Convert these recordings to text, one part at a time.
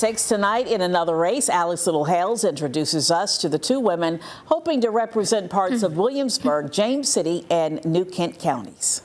Takes tonight in another race. Alex Littlehales introduces us to the two women hoping to represent parts of Williamsburg, James City, and New Kent counties.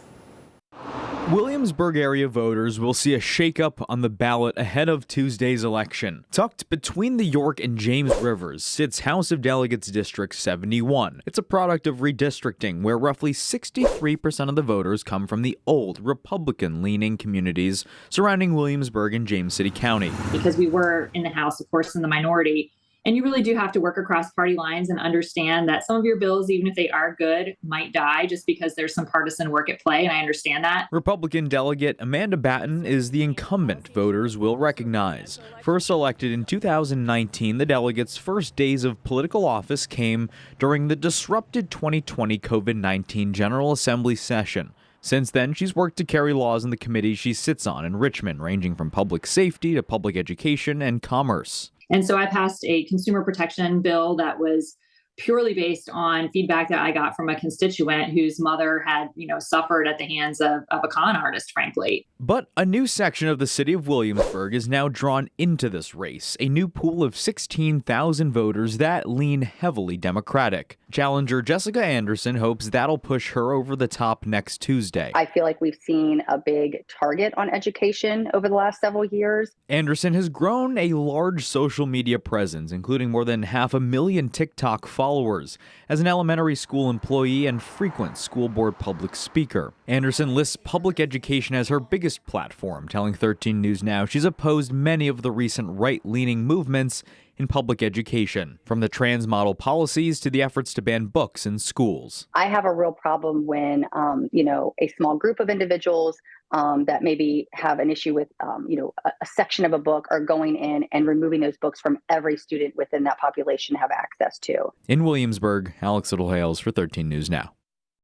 Williamsburg area voters will see a shakeup on the ballot ahead of Tuesday's election. Tucked between the York and James Rivers sits House of Delegates District 71. It's a product of redistricting, where roughly 63% of the voters come from the old Republican-leaning communities surrounding Williamsburg and James City County. Because we were in the House, of course, in the minority. And you really do have to work across party lines and understand that some of your bills, even if they are good, might die just because there's some partisan work at play, and I understand that. Republican delegate Amanda Batten is the incumbent voters will recognize. First elected in 2019, the delegate's first days of political office came during the disrupted 2020 COVID-19 General Assembly session. Since then, she's worked to carry laws in the committees she sits on in Richmond, ranging from public safety to public education and commerce. And so I passed a consumer protection bill that was purely based on feedback that I got from a constituent whose mother had, suffered at the hands of a con artist, frankly. But a new section of the city of Williamsburg is now drawn into this race, a new pool of 16,000 voters that lean heavily Democratic. Challenger Jessica Anderson hopes that'll push her over the top next Tuesday. I feel like we've seen a big target on education over the last several years. Anderson has grown a large social media presence, including more than 500,000 TikTok followers, as an elementary school employee and frequent school board public speaker. Anderson lists public education as her biggest platform, telling 13 News Now she's opposed many of the recent right-leaning movements in public education, from the trans model policies to the efforts to ban books in schools. I have a real problem when, a small group of individuals that maybe have an issue with, a section of a book are going in and removing those books from every student within that population to have access to. In Williamsburg, Alex Littlehales for 13 News Now.